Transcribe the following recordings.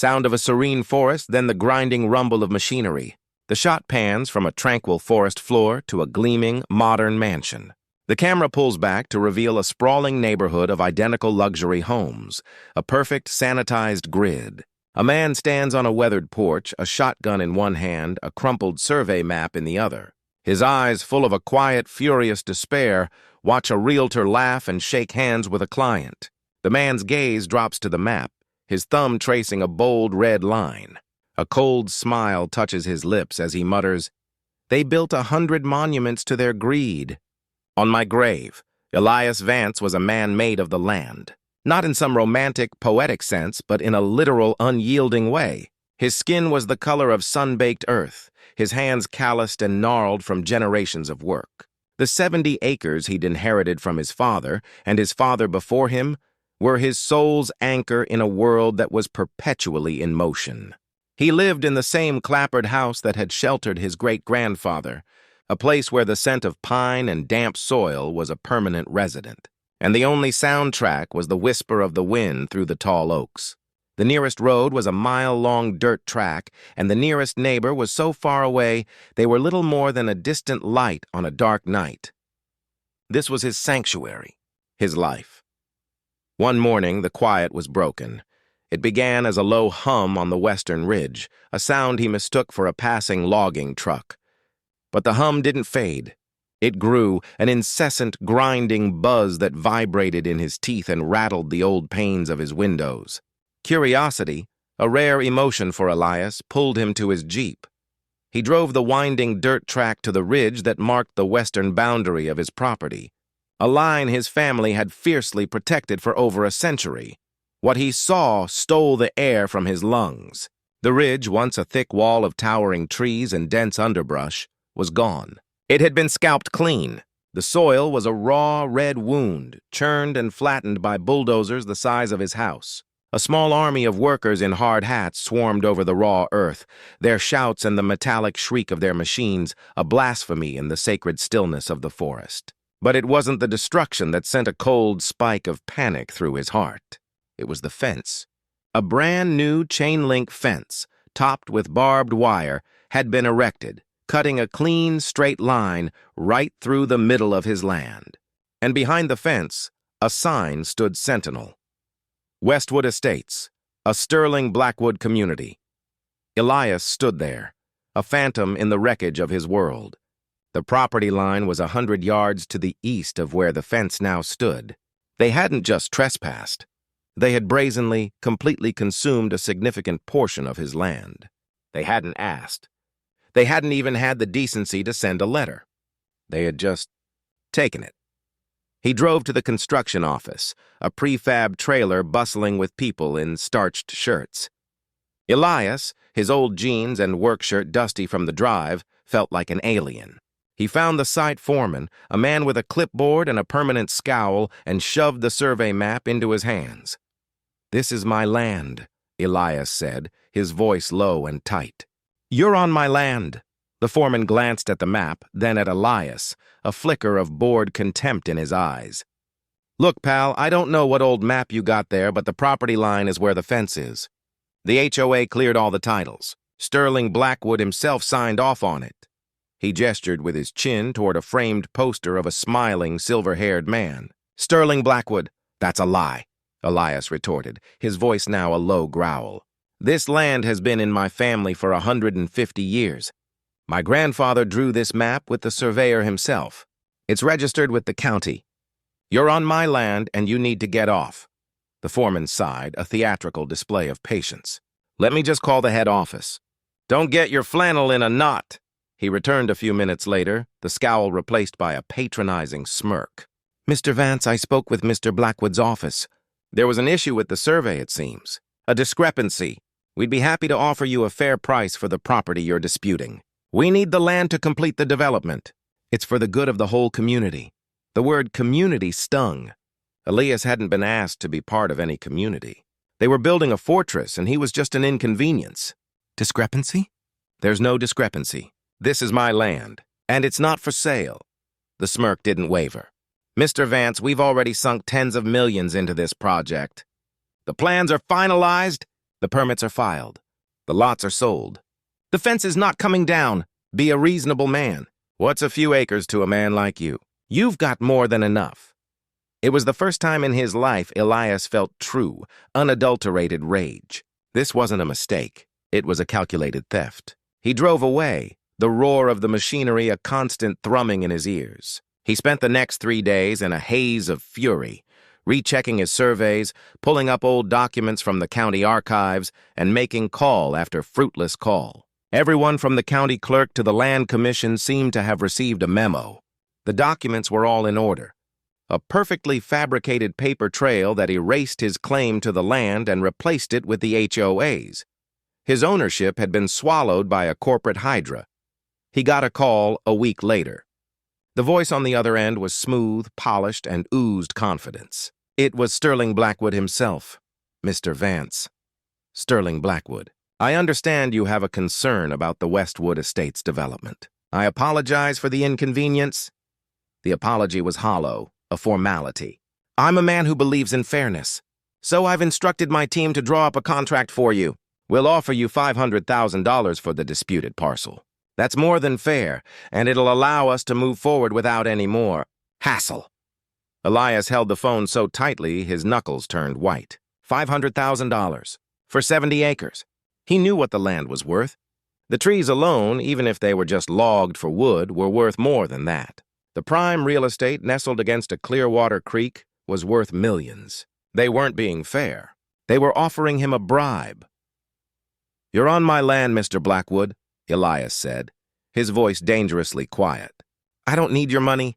Sound of a serene forest, then the grinding rumble of machinery. The shot pans from a tranquil forest floor to a gleaming, modern mansion. The camera pulls back to reveal a sprawling neighborhood of identical luxury homes, a perfect sanitized grid. A man stands on a weathered porch, a shotgun in one hand, a crumpled survey map in the other. His eyes, full of a quiet, furious despair, watch a realtor laugh and shake hands with a client. The man's gaze drops to the map, his thumb tracing a bold red line. A cold smile touches his lips as he mutters, "They built 100 monuments to their greed." On my grave, Elias Vance was a man made of the land. Not in some romantic, poetic sense, but in a literal, unyielding way. His skin was the color of sun-baked earth, his hands calloused and gnarled from generations of work. The 70 acres he'd inherited from his father, and his father before him, were his soul's anchor in a world that was perpetually in motion. He lived in the same clapboard house that had sheltered his great-grandfather, a place where the scent of pine and damp soil was a permanent resident. And the only soundtrack was the whisper of the wind through the tall oaks. The nearest road was a mile-long dirt track, and the nearest neighbor was so far away they were little more than a distant light on a dark night. This was his sanctuary, his life. One morning, the quiet was broken. It began as a low hum on the western ridge, a sound he mistook for a passing logging truck. But the hum didn't fade. It grew, an incessant, grinding buzz that vibrated in his teeth and rattled the old panes of his windows. Curiosity, a rare emotion for Elias, pulled him to his Jeep. He drove the winding dirt track to the ridge that marked the western boundary of his property, a line his family had fiercely protected for over a century. What he saw stole the air from his lungs. The ridge, once a thick wall of towering trees and dense underbrush, was gone. It had been scalped clean. The soil was a raw, red wound, churned and flattened by bulldozers the size of his house. A small army of workers in hard hats swarmed over the raw earth, their shouts and the metallic shriek of their machines a blasphemy in the sacred stillness of the forest. But it wasn't the destruction that sent a cold spike of panic through his heart. It was the fence. A brand-new chain-link fence, topped with barbed wire, had been erected, cutting a clean, straight line right through the middle of his land. And behind the fence, a sign stood sentinel. Westwood Estates, a sterling Blackwood community. Elias stood there, a phantom in the wreckage of his world. The property line was 100 yards to the east of where the fence now stood. They hadn't just trespassed. They had brazenly, completely consumed a significant portion of his land. They hadn't asked. They hadn't even had the decency to send a letter. They had just taken it. He drove to the construction office, a prefab trailer bustling with people in starched shirts. Elias, his old jeans and work shirt dusty from the drive, felt like an alien. He found the site foreman, a man with a clipboard and a permanent scowl, and shoved the survey map into his hands. "This is my land," Elias said, his voice low and tight. "You're on my land." The foreman glanced at the map, then at Elias, a flicker of bored contempt in his eyes. "Look, pal, I don't know what old map you got there, but the property line is where the fence is. The HOA cleared all the titles. Sterling Blackwood himself signed off on it." He gestured with his chin toward a framed poster of a smiling, silver-haired man. "Sterling Blackwood, that's a lie," Elias retorted, his voice now a low growl. "This land has been in my family for 150 years. My grandfather drew this map with the surveyor himself. It's registered with the county. You're on my land, and you need to get off." The foreman sighed, a theatrical display of patience. "Let me just call the head office." "Don't get your flannel in a knot." He returned a few minutes later, the scowl replaced by a patronizing smirk. "Mr. Vance, I spoke with Mr. Blackwood's office. There was an issue with the survey, it seems. A discrepancy. We'd be happy to offer you a fair price for the property you're disputing. We need the land to complete the development. It's for the good of the whole community." The word community stung. Elias hadn't been asked to be part of any community. They were building a fortress, and he was just an inconvenience. "Discrepancy?" "There's no discrepancy. This is my land, and it's not for sale." The smirk didn't waver. "Mr. Vance, we've already sunk tens of millions into this project." "The plans are finalized?" The permits are filed. The lots are sold. The fence is not coming down. Be a reasonable man. What's a few acres to a man like you? You've got more than enough. It was the first time in his life Elias felt true, unadulterated rage. This wasn't a mistake. It was a calculated theft. He drove away, the roar of the machinery a constant thrumming in his ears. He spent the next 3 days in a haze of fury, rechecking his surveys, pulling up old documents from the county archives, and making call after fruitless call. Everyone from the county clerk to the land commission seemed to have received a memo. The documents were all in order. A perfectly fabricated paper trail that erased his claim to the land and replaced it with the HOA's. His ownership had been swallowed by a corporate hydra. He got a call a week later. The voice on the other end was smooth, polished, and oozed confidence. It was Sterling Blackwood himself, Mr. Vance. Sterling Blackwood. I understand you have a concern about the Westwood Estates development. I apologize for the inconvenience. The apology was hollow, a formality. I'm a man who believes in fairness, so I've instructed my team to draw up a contract for you. We'll offer you $500,000 for the disputed parcel. That's more than fair, and it'll allow us to move forward without any more hassle. Elias held the phone so tightly his knuckles turned white. $500,000 for 70 acres. He knew what the land was worth. The trees alone, even if they were just logged for wood, were worth more than that. The prime real estate nestled against a clear water creek was worth millions. They weren't being fair. They were offering him a bribe. You're on my land, Mr. Blackwood, Elias said, his voice dangerously quiet. I don't need your money.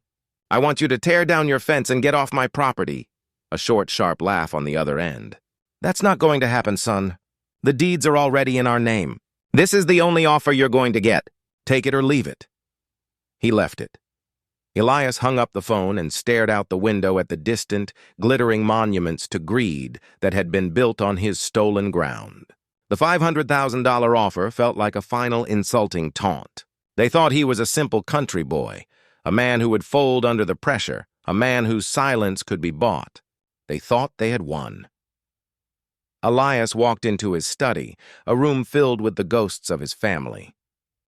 I want you to tear down your fence and get off my property. A short, sharp laugh on the other end. That's not going to happen, son. The deeds are already in our name. This is the only offer you're going to get. Take it or leave it. He left it. Elias hung up the phone and stared out the window at the distant, glittering monuments to greed that had been built on his stolen ground. The $500,000 offer felt like a final insulting taunt. They thought he was a simple country boy, a man who would fold under the pressure, a man whose silence could be bought. They thought they had won. Elias walked into his study, a room filled with the ghosts of his family.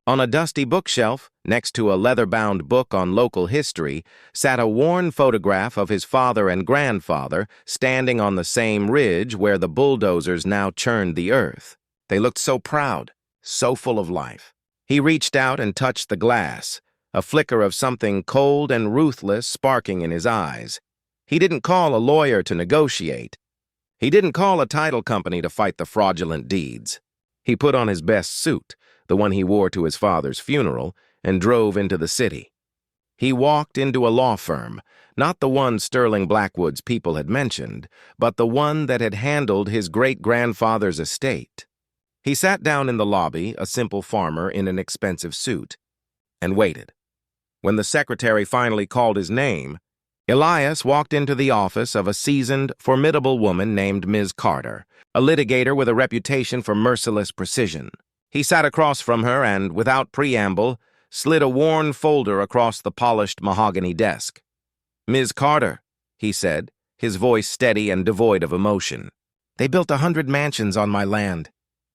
On a dusty bookshelf, next to a leather-bound book on local history, sat a worn photograph of his father and grandfather standing on the same ridge where the bulldozers now churned the earth. They looked so proud, so full of life. He reached out and touched the glass, a flicker of something cold and ruthless sparking in his eyes. He didn't call a lawyer to negotiate. He didn't call a title company to fight the fraudulent deeds. He put on his best suit, the one he wore to his father's funeral, and drove into the city. He walked into a law firm, not the one Sterling Blackwood's people had mentioned, but the one that had handled his great-grandfather's estate. He sat down in the lobby, a simple farmer in an expensive suit, and waited. When the secretary finally called his name, Elias walked into the office of a seasoned, formidable woman named Ms. Carter, a litigator with a reputation for merciless precision. He sat across from her and, without preamble, slid a worn folder across the polished mahogany desk. Ms. Carter, he said, his voice steady and devoid of emotion. They built 100 mansions on my land.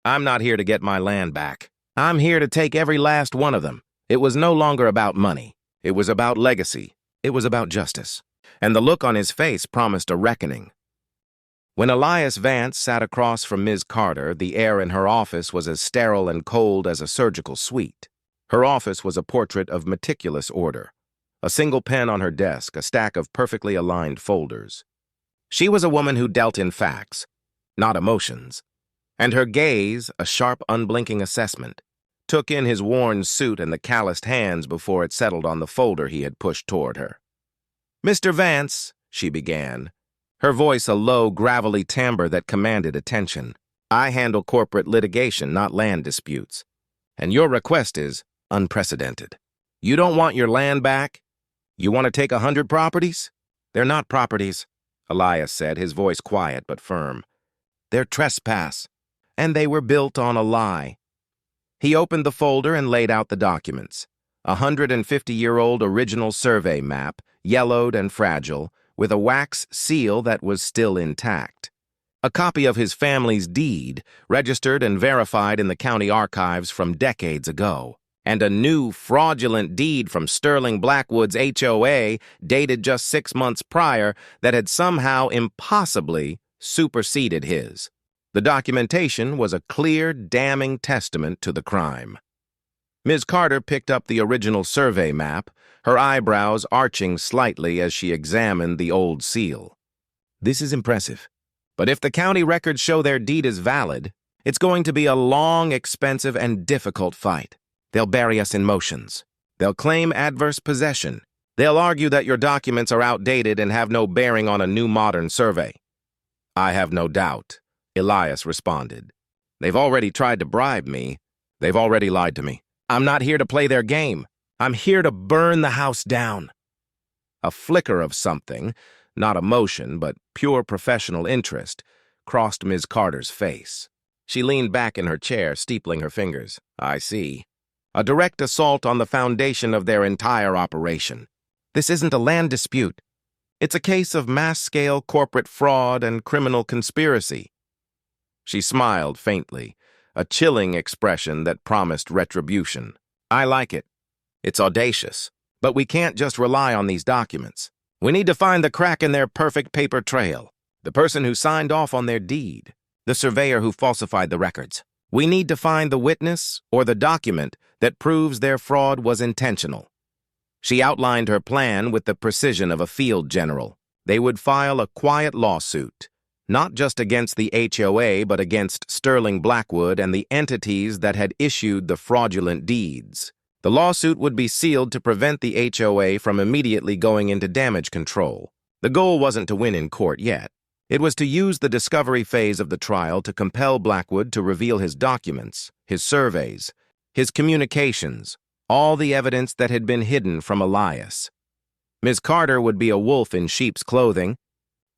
I'm not here to get my land back. I'm here to take every last one of them. It was no longer about money. It was about legacy. It was about justice. And the look on his face promised a reckoning. When Elias Vance sat across from Ms. Carter, the air in her office was as sterile and cold as a surgical suite. Her office was a portrait of meticulous order. A single pen on her desk, a stack of perfectly aligned folders. She was a woman who dealt in facts, not emotions. And her gaze, a sharp, unblinking assessment, took in his worn suit and the calloused hands before it settled on the folder he had pushed toward her. Mr. Vance, she began, her voice a low, gravelly timbre that commanded attention. I handle corporate litigation, not land disputes. And your request is unprecedented. You don't want your land back? You want to take 100 properties? They're not properties, Elias said, his voice quiet but firm. They're trespass, and they were built on a lie. He opened the folder and laid out the documents. A 150-year-old original survey map, yellowed and fragile, with a wax seal that was still intact. a copy of his family's deed, registered and verified in the county archives from decades ago, and a new fraudulent deed from Sterling Blackwood's HOA dated just 6 months prior that had somehow impossibly superseded his. The documentation was a clear, damning testament to the crime. Ms. Carter picked up the original survey map, her eyebrows arching slightly as she examined the old seal. This is impressive. But if the county records show their deed is valid, it's going to be a long, expensive, and difficult fight. They'll bury us in motions. They'll claim adverse possession. They'll argue that your documents are outdated and have no bearing on a new modern survey. I have no doubt, Elias responded. They've already tried to bribe me. They've already lied to me. I'm not here to play their game. I'm here to burn the house down. A flicker of something, not emotion, but pure professional interest, crossed Ms. Carter's face. She leaned back in her chair, steepling her fingers. I see. A direct assault on the foundation of their entire operation. This isn't a land dispute. It's a case of mass-scale corporate fraud and criminal conspiracy. She smiled faintly, a chilling expression that promised retribution. I like it. It's audacious. But we can't just rely on these documents. We need to find the crack in their perfect paper trail, the person who signed off on their deed, the surveyor who falsified the records. We need to find the witness or the document that proves their fraud was intentional. She outlined her plan with the precision of a field general. They would file a quiet lawsuit, not just against the HOA, but against Sterling Blackwood and the entities that had issued the fraudulent deeds. The lawsuit would be sealed to prevent the HOA from immediately going into damage control. The goal wasn't to win in court yet. It was to use the discovery phase of the trial to compel Blackwood to reveal his documents, his surveys, his communications, all the evidence that had been hidden from Elias. Ms. Carter would be a wolf in sheep's clothing,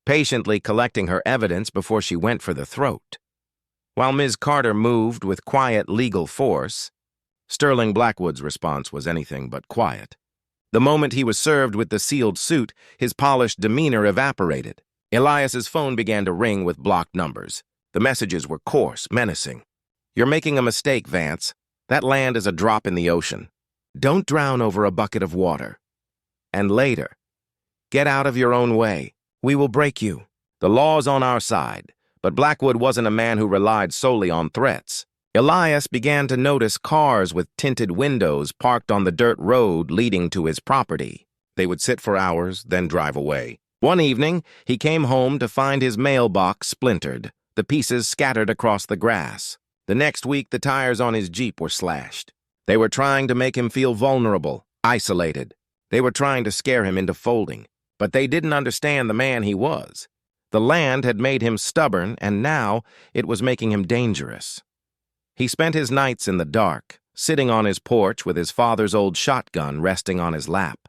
patiently collecting her evidence before she went for the throat. While Ms. Carter moved with quiet legal force, Sterling Blackwood's response was anything but quiet. The moment he was served with the sealed suit, his polished demeanor evaporated. Elias's phone began to ring with blocked numbers. The messages were coarse, menacing. You're making a mistake, Vance. That land is a drop in the ocean. Don't drown over a bucket of water. And later, get out of your own way. We will break you. The law's on our side, but Blackwood wasn't a man who relied solely on threats. Elias began to notice cars with tinted windows parked on the dirt road leading to his property. They would sit for hours, then drive away. One evening, he came home to find his mailbox splintered, the pieces scattered across the grass. The next week, the tires on his Jeep were slashed. They were trying to make him feel vulnerable, isolated. They were trying to scare him into folding. But they didn't understand the man he was. The land had made him stubborn, and now it was making him dangerous. He spent his nights in the dark, sitting on his porch with his father's old shotgun resting on his lap.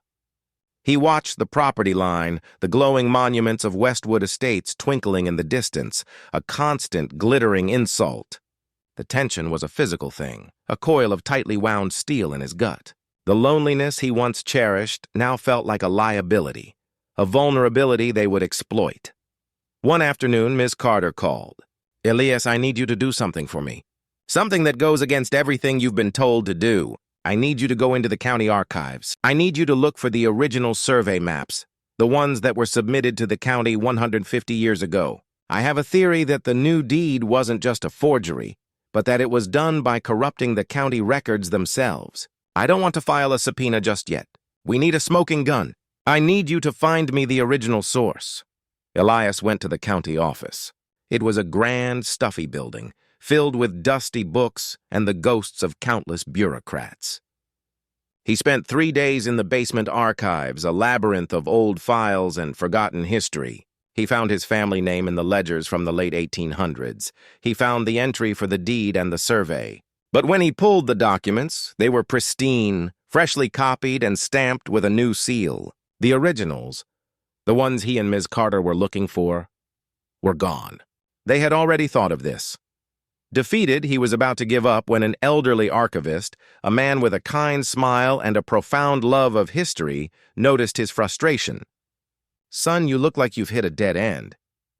He watched the property line, the glowing monuments of Westwood Estates twinkling in the distance, a constant glittering insult. The tension was a physical thing, a coil of tightly wound steel in his gut. The loneliness he once cherished now felt like a liability, a vulnerability they would exploit. One afternoon, Ms. Carter called. Elias, I need you to do something for me. Something that goes against everything you've been told to do. I need you to go into the county archives. I need you to look for the original survey maps, the ones that were submitted to the county 150 years ago. I have a theory that the new deed wasn't just a forgery, but that it was done by corrupting the county records themselves. I don't want to file a subpoena just yet. We need a smoking gun. I need you to find me the original source. Elias went to the county office. It was a grand, stuffy building, filled with dusty books and the ghosts of countless bureaucrats. He spent 3 days in the basement archives, a labyrinth of old files and forgotten history. He found his family name in the ledgers from the late 1800s. He found the entry for the deed and the survey. But when he pulled the documents, they were pristine, freshly copied and stamped with a new seal. The originals, the ones he and Ms. Carter were looking for, were gone. They had already thought of this. Defeated, he was about to give up when an elderly archivist, a man with a kind smile and a profound love of history, noticed his frustration. Son, you look like you've hit a dead end.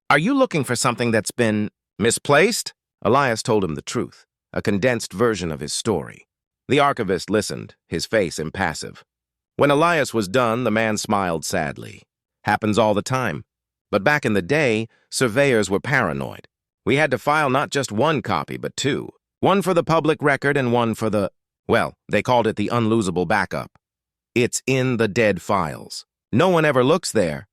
Are you looking for something that's been misplaced? Elias told him the truth, a condensed version of his story. The archivist listened, his face impassive. When Elias was done, the man smiled sadly. Happens all the time. But back in the day, surveyors were paranoid. We had to file not just one copy, but two. One for the public record and one for they called it the unlosable backup. It's in the dead files. No one ever looks there.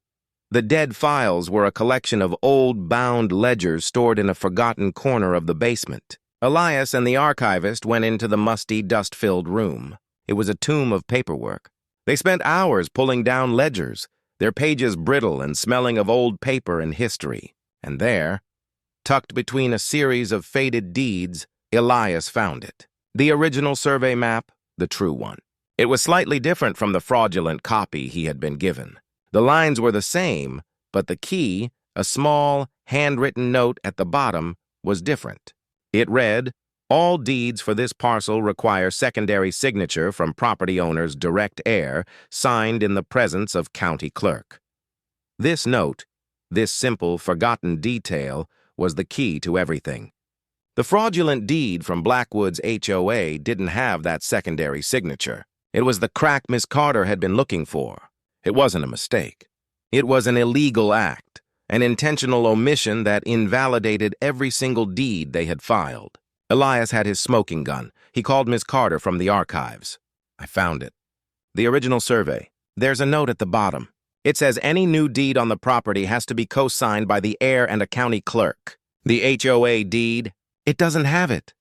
The dead files were a collection of old bound ledgers stored in a forgotten corner of the basement. Elias and the archivist went into the musty, dust-filled room. It was a tomb of paperwork. They spent hours pulling down ledgers, their pages brittle and smelling of old paper and history. And there, tucked between a series of faded deeds, Elias found it. The original survey map, the true one. It was slightly different from the fraudulent copy he had been given. The lines were the same, but the key, a small, handwritten note at the bottom, was different. It read, "All deeds for this parcel require secondary signature from property owner's direct heir, signed in the presence of county clerk." This note, this simple, forgotten detail, was the key to everything. The fraudulent deed from Blackwood's HOA didn't have that secondary signature. It was the crack Miss Carter had been looking for. It wasn't a mistake. It was an illegal act, an intentional omission that invalidated every single deed they had filed. Elias had his smoking gun. He called Miss Carter from the archives. "I found it. The original survey. There's a note at the bottom. It says any new deed on the property has to be co-signed by the heir and a county clerk. The HOA deed, it doesn't have it."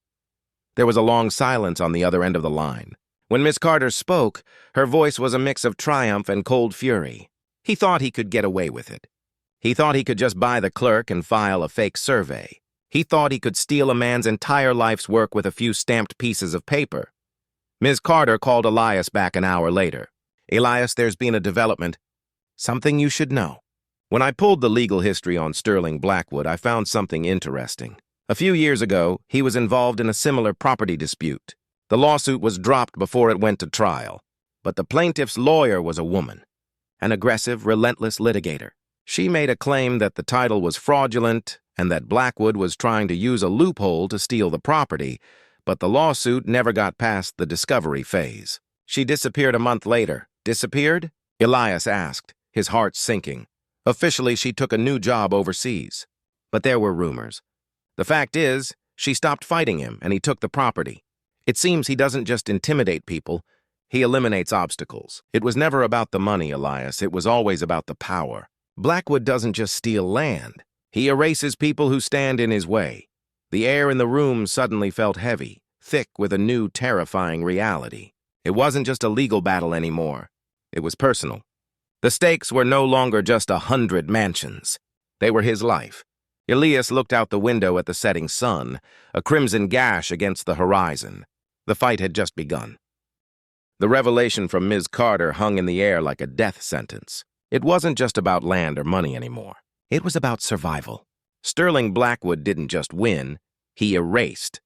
There was a long silence on the other end of the line. When Miss Carter spoke, her voice was a mix of triumph and cold fury. He thought he could get away with it. He thought he could just buy the clerk and file a fake survey. He thought he could steal a man's entire life's work with a few stamped pieces of paper. Ms. Carter called Elias back an hour later. "Elias, there's been a development. Something you should know." When I pulled the legal history on Sterling Blackwood, I found something interesting. A few years ago, he was involved in a similar property dispute. The lawsuit was dropped before it went to trial, but the plaintiff's lawyer was a woman, an aggressive, relentless litigator. She made a claim that the title was fraudulent and that Blackwood was trying to use a loophole to steal the property, but the lawsuit never got past the discovery phase. She disappeared a month later. Disappeared? Elias asked, his heart sinking. Officially, she took a new job overseas. But there were rumors. The fact is, she stopped fighting him and he took the property. It seems he doesn't just intimidate people, he eliminates obstacles. It was never about the money, Elias. It was always about the power. Blackwood doesn't just steal land. He erases people who stand in his way. The air in the room suddenly felt heavy, thick with a new, terrifying reality. It wasn't just a legal battle anymore. It was personal. The stakes were no longer just 100 mansions. They were his life. Elias looked out the window at the setting sun, a crimson gash against the horizon. The fight had just begun. The revelation from Ms. Carter hung in the air like a death sentence. It wasn't just about land or money anymore. It was about survival. Sterling Blackwood didn't just win, he erased.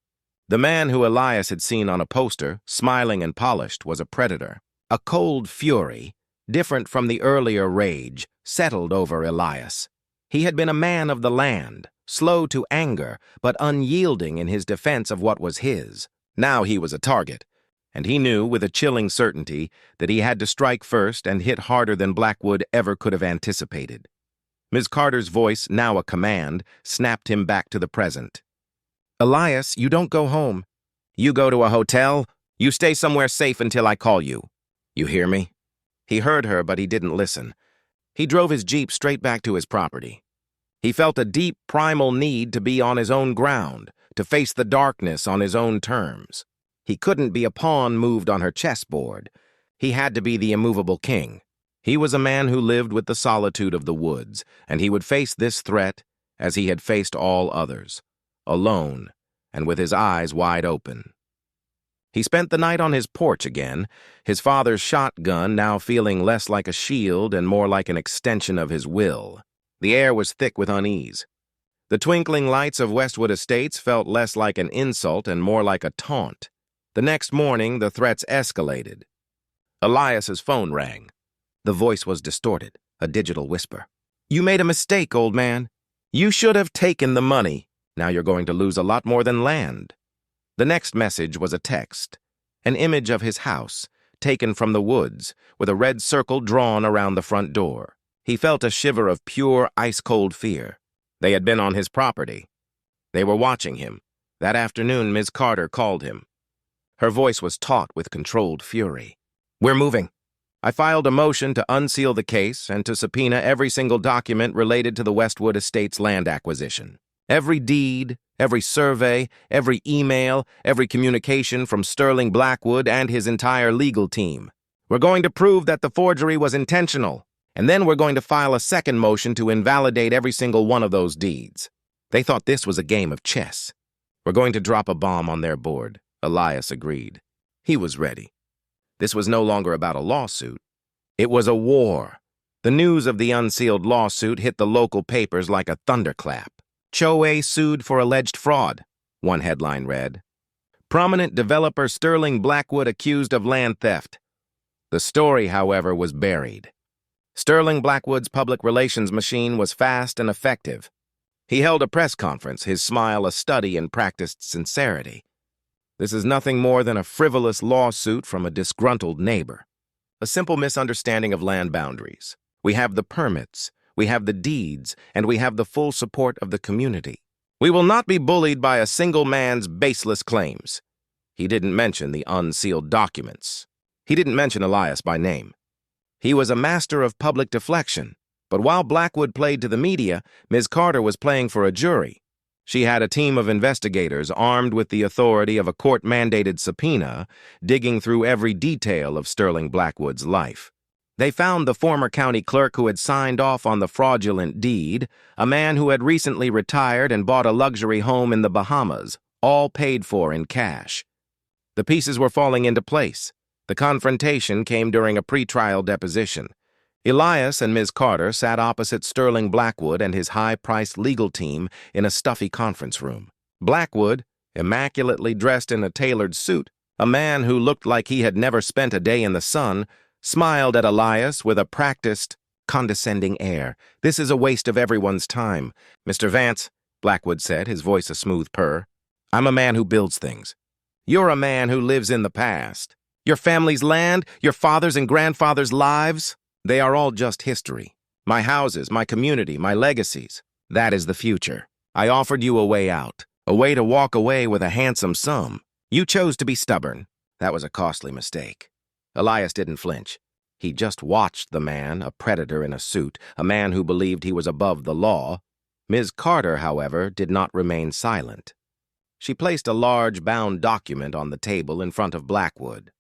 The man who Elias had seen on a poster, smiling and polished, was a predator. A cold fury, different from the earlier rage, settled over Elias. He had been a man of the land, slow to anger, but unyielding in his defense of what was his. Now he was a target, and he knew with a chilling certainty that he had to strike first and hit harder than Blackwood ever could have anticipated. Ms. Carter's voice, now a command, snapped him back to the present. "Elias, you don't go home. You go to a hotel. You stay somewhere safe until I call you. You hear me?" He heard her, but he didn't listen. He drove his Jeep straight back to his property. He felt a deep, primal need to be on his own ground, to face the darkness on his own terms. He couldn't be a pawn moved on her chessboard. He had to be the immovable king. He was a man who lived with the solitude of the woods, and he would face this threat as he had faced all others, alone and with his eyes wide open. He spent the night on his porch again, his father's shotgun now feeling less like a shield and more like an extension of his will. The air was thick with unease. The twinkling lights of Westwood Estates felt less like an insult and more like a taunt. The next morning, the threats escalated. Elias's phone rang. The voice was distorted, a digital whisper. "You made a mistake, old man. You should have taken the money. Now you're going to lose a lot more than land. The next message was a text, an image of his house, taken from the woods, with a red circle drawn around the front door. He felt a shiver of pure, ice-cold fear. They had been on his property. They were watching him. That afternoon, Ms. Carter called him. Her voice was taut with controlled fury. "We're moving. I filed a motion to unseal the case and to subpoena every single document related to the Westwood Estates land acquisition. Every deed, every survey, every email, every communication from Sterling Blackwood and his entire legal team. We're going to prove that the forgery was intentional, and then we're going to file a second motion to invalidate every single one of those deeds." They thought this was a game of chess. "We're going to drop a bomb on their board," Elias agreed. He was ready. This was no longer about a lawsuit. It was a war. The news of the unsealed lawsuit hit the local papers like a thunderclap. HOA sued for alleged fraud, one headline read. Prominent developer Sterling Blackwood accused of land theft. The story, however, was buried. Sterling Blackwood's public relations machine was fast and effective. He held a press conference, his smile a study in practiced sincerity. This is nothing more than a frivolous lawsuit from a disgruntled neighbor. A simple misunderstanding of land boundaries. We have the permits, we have the deeds, and we have the full support of the community. We will not be bullied by a single man's baseless claims. He didn't mention the unsealed documents. He didn't mention Elias by name. He was a master of public deflection, but while Blackwood played to the media, Ms. Carter was playing for a jury. She had a team of investigators armed with the authority of a court-mandated subpoena, digging through every detail of Sterling Blackwood's life. They found the former county clerk who had signed off on the fraudulent deed, a man who had recently retired and bought a luxury home in the Bahamas, all paid for in cash. The pieces were falling into place. The confrontation came during a pre-trial deposition. Elias and Ms. Carter sat opposite Sterling Blackwood and his high-priced legal team in a stuffy conference room. Blackwood, immaculately dressed in a tailored suit, a man who looked like he had never spent a day in the sun, smiled at Elias with a practiced, condescending air. "This is a waste of everyone's time. Mr. Vance," Blackwood said, his voice a smooth purr, "I'm a man who builds things. You're a man who lives in the past. Your family's land, your father's and grandfather's lives, they are all just history. My houses, my community, my legacies. That is the future. I offered you a way out, a way to walk away with a handsome sum. You chose to be stubborn. That was a costly mistake." Elias didn't flinch. He just watched the man, a predator in a suit, a man who believed he was above the law. Ms. Carter, however, did not remain silent. She placed a large bound document on the table in front of Blackwood.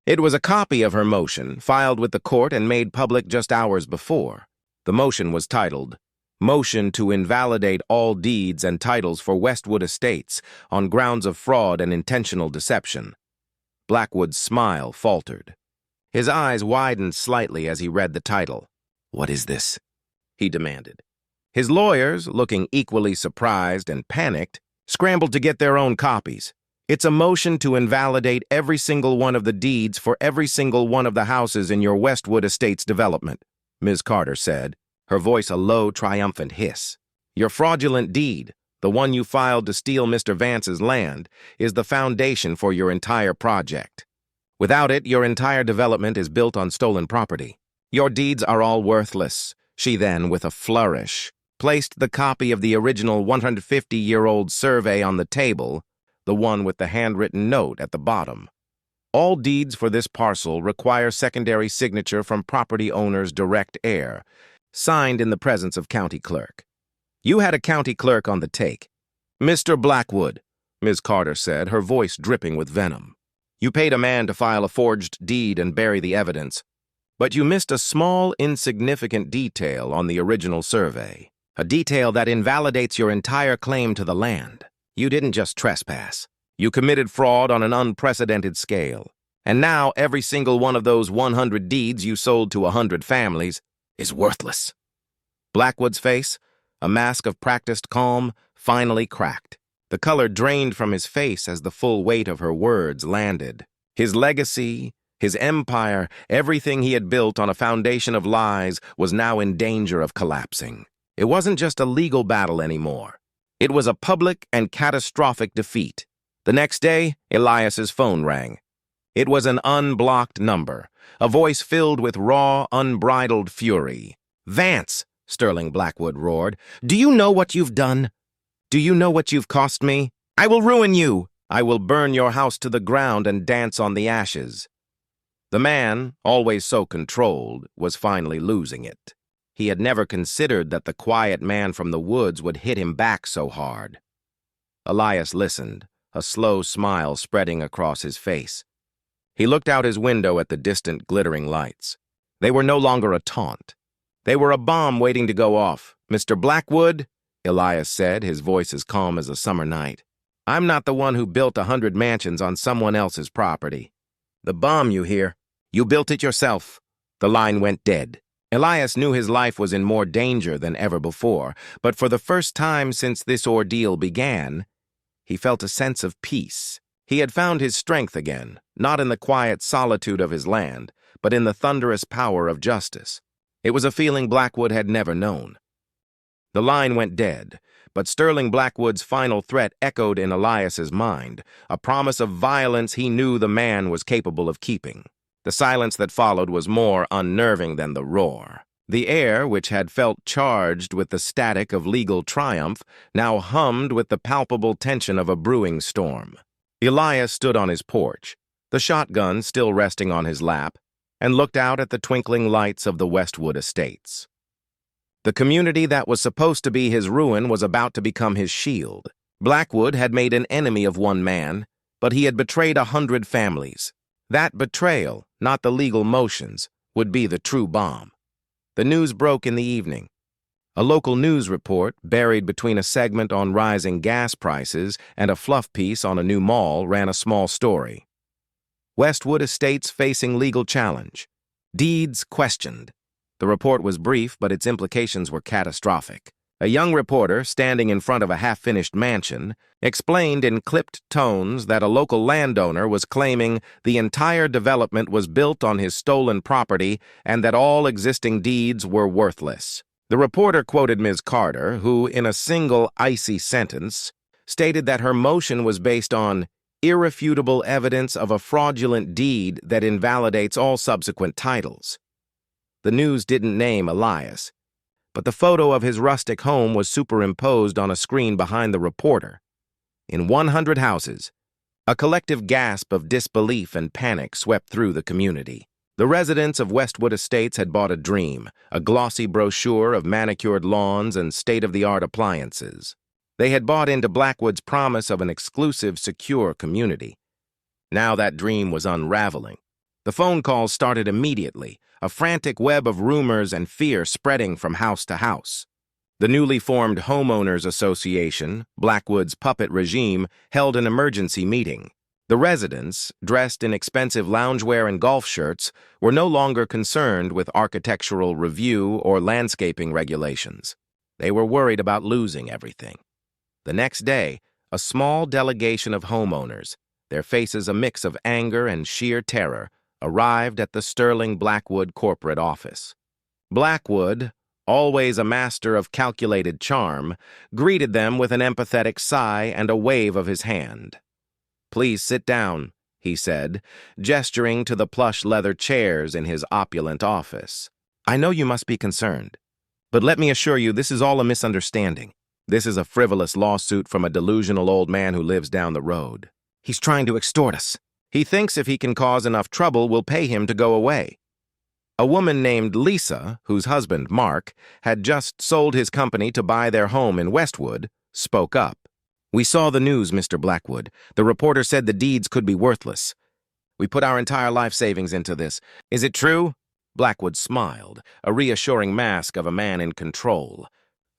It was a copy of her motion, filed with the court and made public just hours before. The motion was titled, "Motion to Invalidate All Deeds and Titles for Westwood Estates on Grounds of Fraud and Intentional Deception." Blackwood's smile faltered. His eyes widened slightly as he read the title. "What is this?" he demanded. His lawyers, looking equally surprised and panicked, scrambled to get their own copies. "It's a motion to invalidate every single one of the deeds for every single one of the houses in your Westwood Estates development," Ms. Carter said, her voice a low, triumphant hiss. "Your fraudulent deed, the one you filed to steal Mr. Vance's land, is the foundation for your entire project. Without it, your entire development is built on stolen property. Your deeds are all worthless." She then, with a flourish, placed the copy of the original 150-year-old survey on the table, the one with the handwritten note at the bottom. "All deeds for this parcel require secondary signature from property owner's direct heir, signed in the presence of county clerk. You had a county clerk on the take. Mr. Blackwood," Ms. Carter said, her voice dripping with venom. "You paid a man to file a forged deed and bury the evidence, but you missed a small, insignificant detail on the original survey, a detail that invalidates your entire claim to the land. You didn't just trespass. You committed fraud on an unprecedented scale. And now every single one of those 100 deeds you sold to 100 families is worthless." Blackwood's face, a mask of practiced calm, finally cracked. The color drained from his face as the full weight of her words landed. His legacy, his empire, everything he had built on a foundation of lies was now in danger of collapsing. It wasn't just a legal battle anymore. It was a public and catastrophic defeat. The next day, Elias's phone rang. It was an unblocked number, a voice filled with raw, unbridled fury. "Vance," Sterling Blackwood roared, "do you know what you've done? Do you know what you've cost me? I will ruin you. I will burn your house to the ground and dance on the ashes." The man, always so controlled, was finally losing it. He had never considered that the quiet man from the woods would hit him back so hard. Elias listened, a slow smile spreading across his face. He looked out his window at the distant glittering lights. They were no longer a taunt. They were a bomb waiting to go off. "Mr. Blackwood," Elias said, his voice as calm as a summer night, "I'm not the one who built 100 mansions on someone else's property. The bomb, you hear? You built it yourself." The line went dead. Elias knew his life was in more danger than ever before, but for the first time since this ordeal began, he felt a sense of peace. He had found his strength again, not in the quiet solitude of his land, but in the thunderous power of justice. It was a feeling Blackwood had never known. The line went dead, but Sterling Blackwood's final threat echoed in Elias's mind, a promise of violence he knew the man was capable of keeping. The silence that followed was more unnerving than the roar. The air, which had felt charged with the static of legal triumph, now hummed with the palpable tension of a brewing storm. Elias stood on his porch, the shotgun still resting on his lap, and looked out at the twinkling lights of the Westwood estates. The community that was supposed to be his ruin was about to become his shield. Blackwood had made an enemy of one man, but he had betrayed 100 families. That betrayal, not the legal motions, would be the true bomb. The news broke in the evening. A local news report, buried between a segment on rising gas prices and a fluff piece on a new mall, ran a small story. Westwood Estates facing legal challenge. Deeds questioned. The report was brief, but its implications were catastrophic. A young reporter, standing in front of a half-finished mansion, explained in clipped tones that a local landowner was claiming the entire development was built on his stolen property and that all existing deeds were worthless. The reporter quoted Ms. Carter, who, in a single icy sentence, stated that her motion was based on irrefutable evidence of a fraudulent deed that invalidates all subsequent titles. The news didn't name Elias, but the photo of his rustic home was superimposed on a screen behind the reporter. In 100 houses, a collective gasp of disbelief and panic swept through the community. The residents of Westwood Estates had bought a dream, a glossy brochure of manicured lawns and state-of-the-art appliances. They had bought into Blackwood's promise of an exclusive, secure community. Now that dream was unraveling. The phone calls started immediately, a frantic web of rumors and fear spreading from house to house. The newly formed Homeowners Association, Blackwood's puppet regime, held an emergency meeting. The residents, dressed in expensive loungewear and golf shirts, were no longer concerned with architectural review or landscaping regulations. They were worried about losing everything. The next day, a small delegation of homeowners, their faces a mix of anger and sheer terror, arrived at the Sterling Blackwood corporate office. Blackwood, always a master of calculated charm, greeted them with an empathetic sigh and a wave of his hand. "Please sit down," he said, gesturing to the plush leather chairs in his opulent office. "I know you must be concerned, but let me assure you this is all a misunderstanding. This is a frivolous lawsuit from a delusional old man who lives down the road. He's trying to extort us. He thinks if he can cause enough trouble, we'll pay him to go away." A woman named Lisa, whose husband, Mark, had just sold his company to buy their home in Westwood, spoke up. "We saw the news, Mr. Blackwood. The reporter said the deeds could be worthless. We put our entire life savings into this. Is it true?" Blackwood smiled, a reassuring mask of a man in control.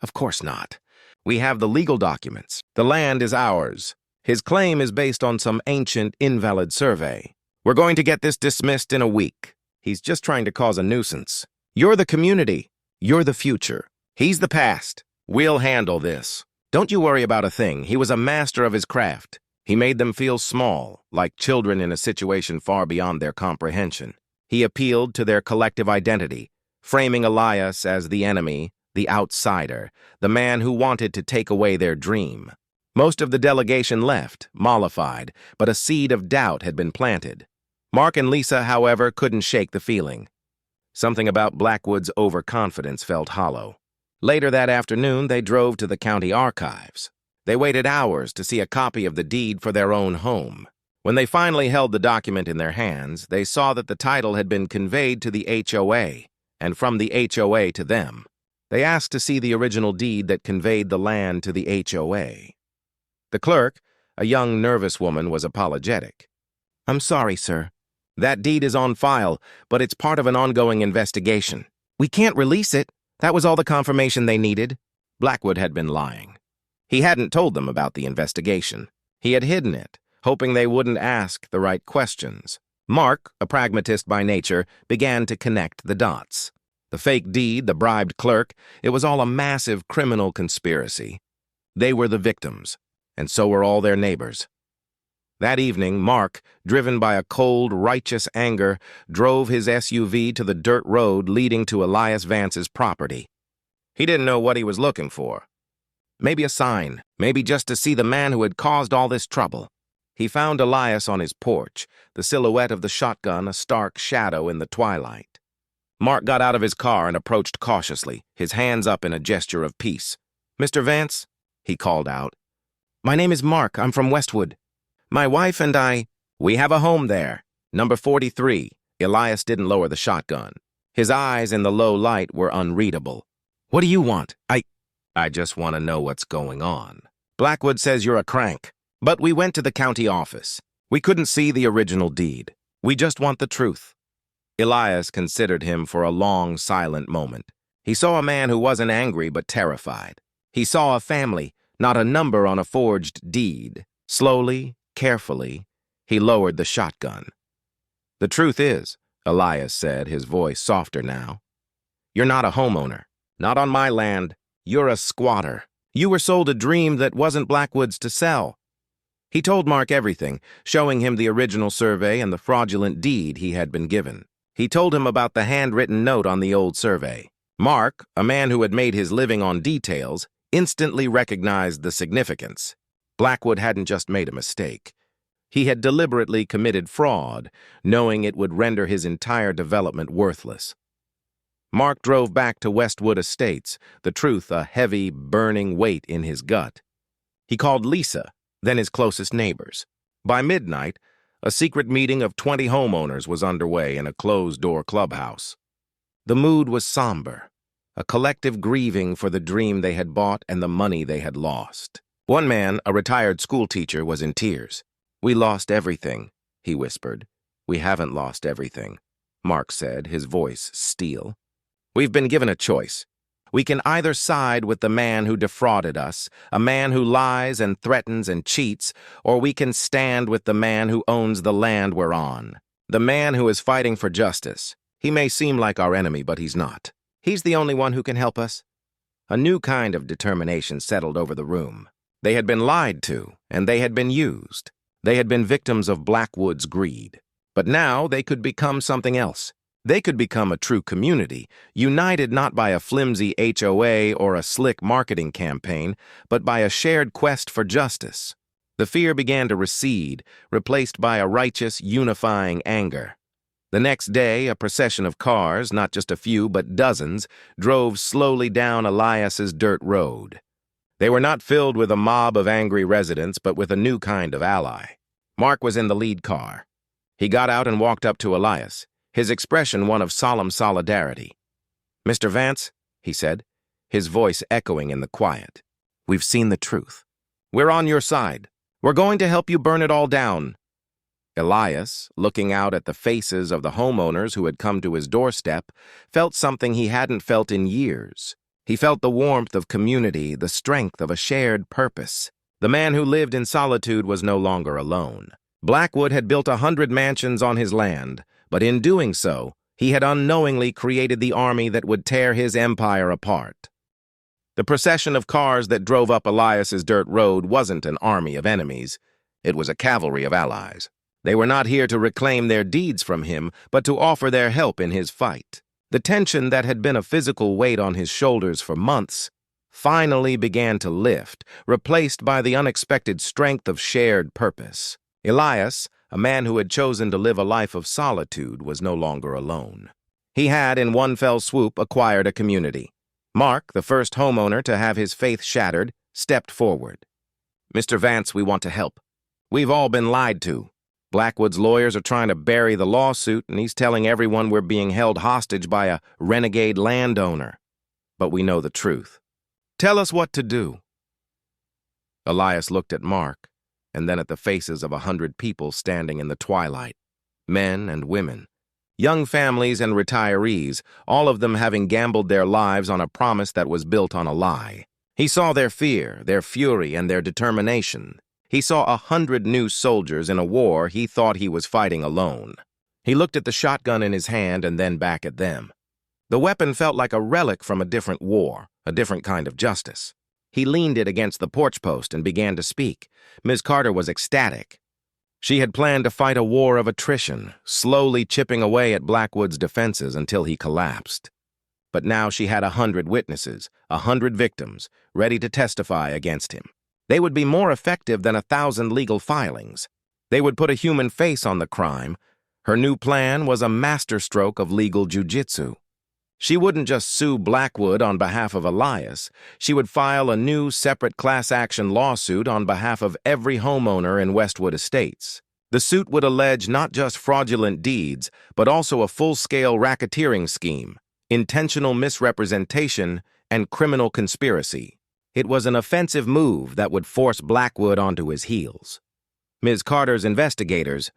"Of course not. We have the legal documents. The land is ours. His claim is based on some ancient, invalid survey. We're going to get this dismissed in a week. He's just trying to cause a nuisance. You're the community. You're the future. He's the past. We'll handle this. Don't you worry about a thing. He was a master of his craft. He made them feel small, like children in a situation far beyond their comprehension. He appealed to their collective identity, framing Elias as the enemy, the outsider, the man who wanted to take away their dream. Most of the delegation left, mollified, but a seed of doubt had been planted. Mark and Lisa, however, couldn't shake the feeling. Something about Blackwood's overconfidence felt hollow. Later that afternoon, they drove to the county archives. They waited hours to see a copy of the deed for their own home. When they finally held the document in their hands, they saw that the title had been conveyed to the HOA, and from the HOA to them. They asked to see the original deed that conveyed the land to the HOA. The clerk, a young, nervous woman, was apologetic. "I'm sorry, sir. That deed is on file, but it's part of an ongoing investigation. We can't release it. That was all the confirmation they needed." Blackwood had been lying. He hadn't told them about the investigation. He had hidden it, hoping they wouldn't ask the right questions. Mark, a pragmatist by nature, began to connect the dots. The fake deed, the bribed clerk, it was all a massive criminal conspiracy. They were the victims, and so were all their neighbors. That evening, Mark, driven by a cold, righteous anger, drove his SUV to the dirt road leading to Elias Vance's property. He didn't know what he was looking for. Maybe a sign, maybe just to see the man who had caused all this trouble. He found Elias on his porch, the silhouette of the shotgun a stark shadow in the twilight. Mark got out of his car and approached cautiously, his hands up in a gesture of peace. "Mr. Vance?" he called out. "My name is Mark. I'm from Westwood. My wife and I, we have a home there, number 43. Elias didn't lower the shotgun. His eyes in the low light were unreadable. "What do you want?" I just want to know what's going on. Blackwood says you're a crank, but we went to the county office. We couldn't see the original deed. We just want the truth." Elias considered him for a long, silent moment. He saw a man who wasn't angry but terrified. He saw a family, not a number on a forged deed. Slowly, carefully, he lowered the shotgun. "The truth is," Elias said, his voice softer now, "you're not a homeowner. Not on my land. You're a squatter. You were sold a dream that wasn't Blackwood's to sell." He told Mark everything, showing him the original survey and the fraudulent deed he had been given. He told him about the handwritten note on the old survey. Mark, a man who had made his living on details, instantly recognized the significance. Blackwood hadn't just made a mistake. He had deliberately committed fraud, knowing it would render his entire development worthless. Mark drove back to Westwood Estates, the truth a heavy, burning weight in his gut. He called Lisa, then his closest neighbors. By midnight, a secret meeting of 20 homeowners was underway in a closed-door clubhouse. The mood was somber, a collective grieving for the dream they had bought and the money they had lost. One man, a retired schoolteacher, was in tears. "We lost everything," he whispered. "We haven't lost everything," Mark said, his voice steel. "We've been given a choice. We can either side with the man who defrauded us, a man who lies and threatens and cheats, or we can stand with the man who owns the land we're on, the man who is fighting for justice. He may seem like our enemy, but he's not. He's the only one who can help us." A new kind of determination settled over the room. They had been lied to, and they had been used. They had been victims of Blackwood's greed. But now they could become something else. They could become a true community, united not by a flimsy HOA or a slick marketing campaign, but by a shared quest for justice. The fear began to recede, replaced by a righteous, unifying anger. The next day, a procession of cars, not just a few but dozens, drove slowly down Elias's dirt road. They were not filled with a mob of angry residents, but with a new kind of ally. Mark was in the lead car. He got out and walked up to Elias, his expression one of solemn solidarity. "Mr. Vance," he said, his voice echoing in the quiet, "we've seen the truth. We're on your side. We're going to help you burn it all down." Elias, looking out at the faces of the homeowners who had come to his doorstep, felt something he hadn't felt in years. He felt the warmth of community, the strength of a shared purpose. The man who lived in solitude was no longer alone. Blackwood had built 100 mansions on his land, but in doing so, he had unknowingly created the army that would tear his empire apart. The procession of cars that drove up Elias's dirt road wasn't an army of enemies. It was a cavalry of allies. They were not here to reclaim their deeds from him, but to offer their help in his fight. The tension that had been a physical weight on his shoulders for months finally began to lift, replaced by the unexpected strength of shared purpose. Elias, a man who had chosen to live a life of solitude, was no longer alone. He had, in one fell swoop, acquired a community. Mark, the first homeowner to have his faith shattered, stepped forward. "Mr. Vance, we want to help. We've all been lied to. Blackwood's lawyers are trying to bury the lawsuit, and he's telling everyone we're being held hostage by a renegade landowner. But we know the truth. Tell us what to do." Elias looked at Mark, and then at the faces of 100 people standing in the twilight, men and women, young families and retirees, all of them having gambled their lives on a promise that was built on a lie. He saw their fear, their fury, and their determination. He saw 100 new soldiers in a war he thought he was fighting alone. He looked at the shotgun in his hand and then back at them. The weapon felt like a relic from a different war, a different kind of justice. He leaned it against the porch post and began to speak. Ms. Carter was ecstatic. She had planned to fight a war of attrition, slowly chipping away at Blackwood's defenses until he collapsed. But now she had 100 witnesses, 100 victims, ready to testify against him. They would be more effective than 1,000 legal filings. They would put a human face on the crime. Her new plan was a masterstroke of legal jujitsu. She wouldn't just sue Blackwood on behalf of Elias. She would file a new separate class action lawsuit on behalf of every homeowner in Westwood Estates. The suit would allege not just fraudulent deeds, but also a full-scale racketeering scheme, intentional misrepresentation, and criminal conspiracy. It was an offensive move that would force Blackwood onto his heels. Ms. Carter's investigators,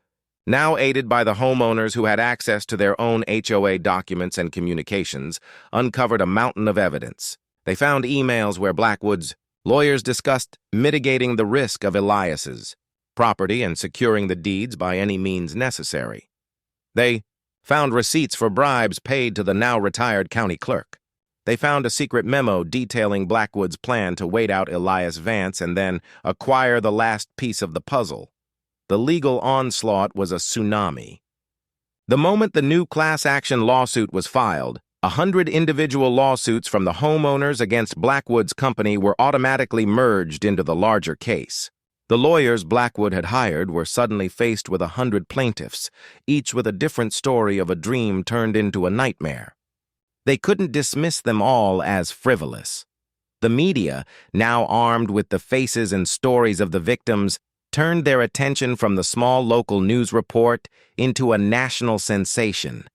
now aided by the homeowners who had access to their own HOA documents and communications, uncovered a mountain of evidence. They found emails where Blackwood's lawyers discussed mitigating the risk of Elias's property and securing the deeds by any means necessary. They found receipts for bribes paid to the now-retired county clerk. They found a secret memo detailing Blackwood's plan to wait out Elias Vance and then acquire the last piece of the puzzle. The legal onslaught was a tsunami. The moment the new class action lawsuit was filed, 100 individual lawsuits from the homeowners against Blackwood's company were automatically merged into the larger case. The lawyers Blackwood had hired were suddenly faced with 100 plaintiffs, each with a different story of a dream turned into a nightmare. They couldn't dismiss them all as frivolous. The media, now armed with the faces and stories of the victims, turned their attention from the small local news report into a national sensation.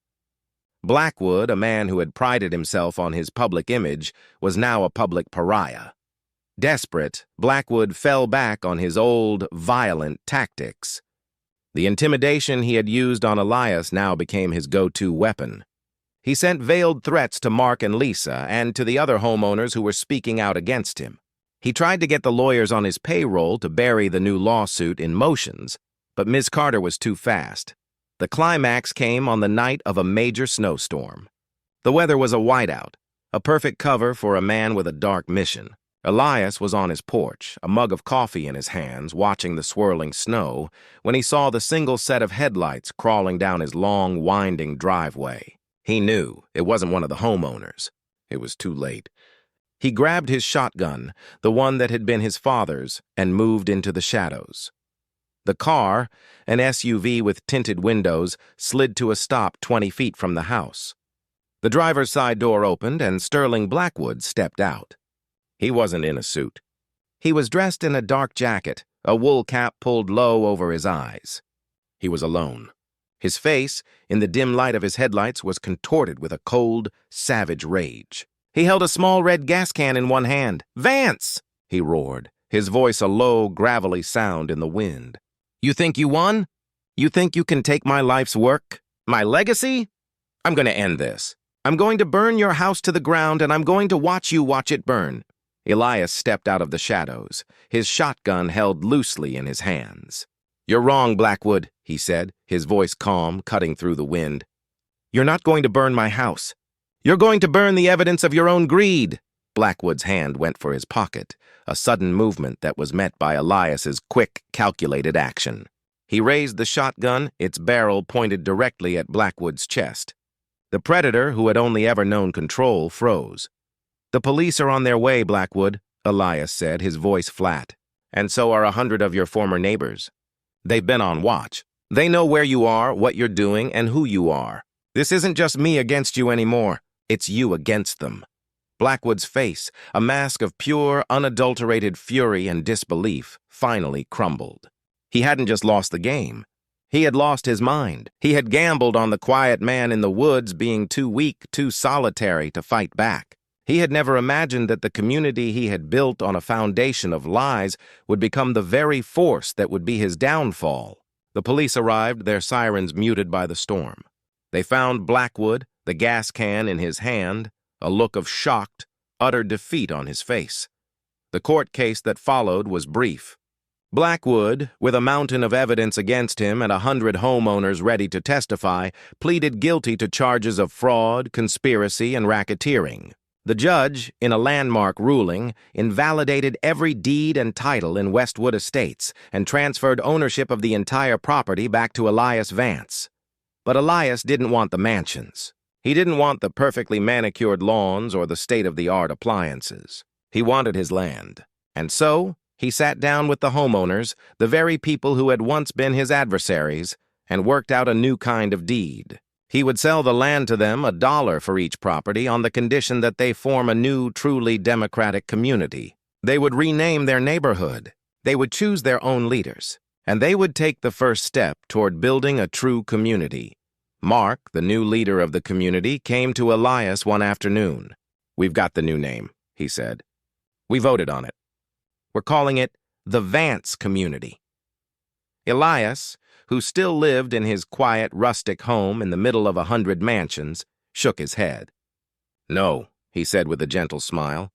Blackwood, a man who had prided himself on his public image, was now a public pariah. Desperate, Blackwood fell back on his old, violent tactics. The intimidation he had used on Elias now became his go-to weapon. He sent veiled threats to Mark and Lisa and to the other homeowners who were speaking out against him. He tried to get the lawyers on his payroll to bury the new lawsuit in motions, but Ms. Carter was too fast. The climax came on the night of a major snowstorm. The weather was a whiteout, a perfect cover for a man with a dark mission. Elias was on his porch, a mug of coffee in his hands, watching the swirling snow, when he saw the single set of headlights crawling down his long, winding driveway. He knew it wasn't one of the homeowners. It was too late. He grabbed his shotgun, the one that had been his father's, and moved into the shadows. The car, an SUV with tinted windows, slid to a stop 20 feet from the house. The driver's side door opened and Sterling Blackwood stepped out. He wasn't in a suit. He was dressed in a dark jacket, a wool cap pulled low over his eyes. He was alone. His face, in the dim light of his headlights, was contorted with a cold, savage rage. He held a small red gas can in one hand. "Vance!" he roared, his voice a low, gravelly sound in the wind. "You think you won? You think you can take my life's work? My legacy? I'm going to end this. I'm going to burn your house to the ground, and I'm going to watch you watch it burn." Elias stepped out of the shadows, his shotgun held loosely in his hands. "You're wrong, Blackwood," he said, his voice calm, cutting through the wind. "You're not going to burn my house. You're going to burn the evidence of your own greed." Blackwood's hand went for his pocket, a sudden movement that was met by Elias's quick, calculated action. He raised the shotgun, its barrel pointed directly at Blackwood's chest. The predator, who had only ever known control, froze. "The police are on their way, Blackwood," Elias said, his voice flat. "And so are 100 of your former neighbors. They've been on watch. They know where you are, what you're doing, and who you are. This isn't just me against you anymore. It's you against them." Blackwood's face, a mask of pure, unadulterated fury and disbelief, finally crumbled. He hadn't just lost the game. He had lost his mind. He had gambled on the quiet man in the woods being too weak, too solitary to fight back. He had never imagined that the community he had built on a foundation of lies would become the very force that would be his downfall. The police arrived, their sirens muted by the storm. They found Blackwood, the gas can in his hand, a look of shocked, utter defeat on his face. The court case that followed was brief. Blackwood, with a mountain of evidence against him and 100 homeowners ready to testify, pleaded guilty to charges of fraud, conspiracy, and racketeering. The judge, in a landmark ruling, invalidated every deed and title in Westwood Estates and transferred ownership of the entire property back to Elias Vance. But Elias didn't want the mansions. He didn't want the perfectly manicured lawns or the state-of-the-art appliances. He wanted his land. And so, he sat down with the homeowners, the very people who had once been his adversaries, and worked out a new kind of deed. He would sell the land to them $1 for each property on the condition that they form a new, truly democratic community. They would rename their neighborhood. They would choose their own leaders. And they would take the first step toward building a true community. Mark, the new leader of the community, came to Elias one afternoon. "We've got the new name," he said. "We voted on it. We're calling it the Vance Community." Elias, who still lived in his quiet, rustic home in the middle of 100 mansions, shook his head. "No," he said with a gentle smile.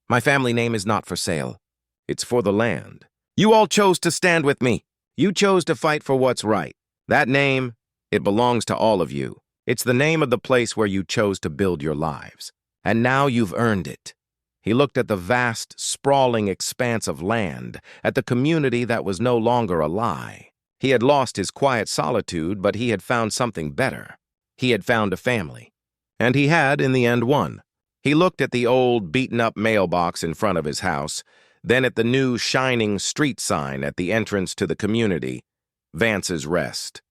"My family name is not for sale. It's for the land. You all chose to stand with me. You chose to fight for what's right. That name, it belongs to all of you. It's the name of the place where you chose to build your lives. And now you've earned it." He looked at the vast, sprawling expanse of land, at the community that was no longer a lie. He had lost his quiet solitude, but he had found something better. He had found a family. And he had, in the end, won. He looked at the old, beaten-up mailbox in front of his house, then at the new, shining street sign at the entrance to the community, Vance's Rest.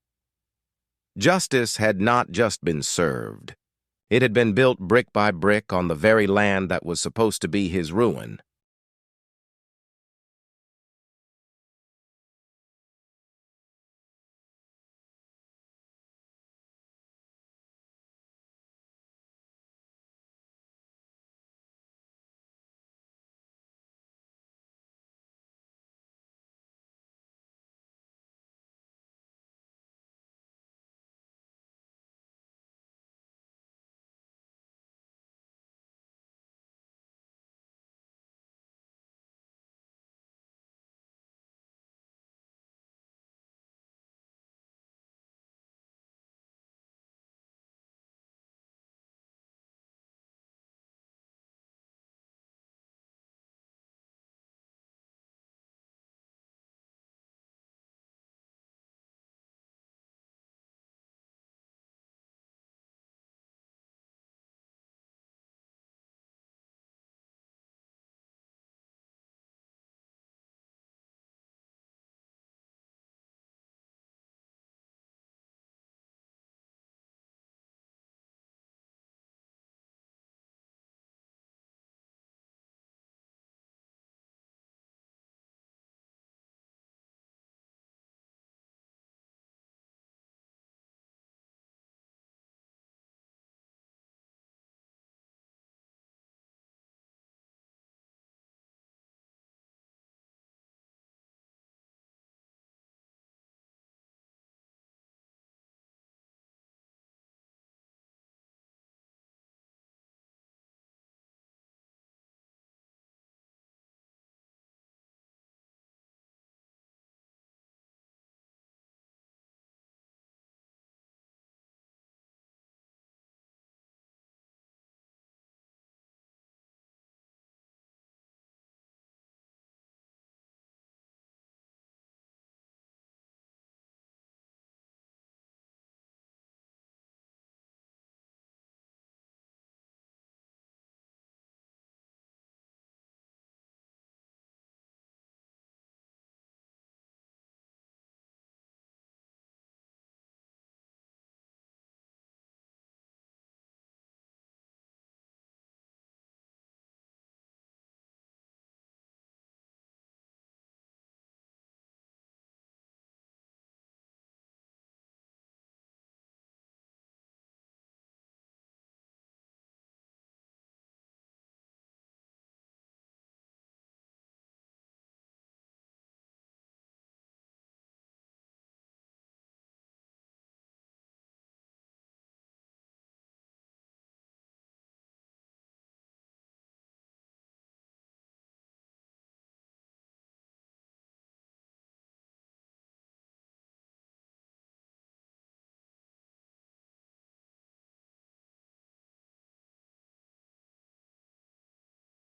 Justice had not just been served. It had been built brick by brick on the very land that was supposed to be his ruin.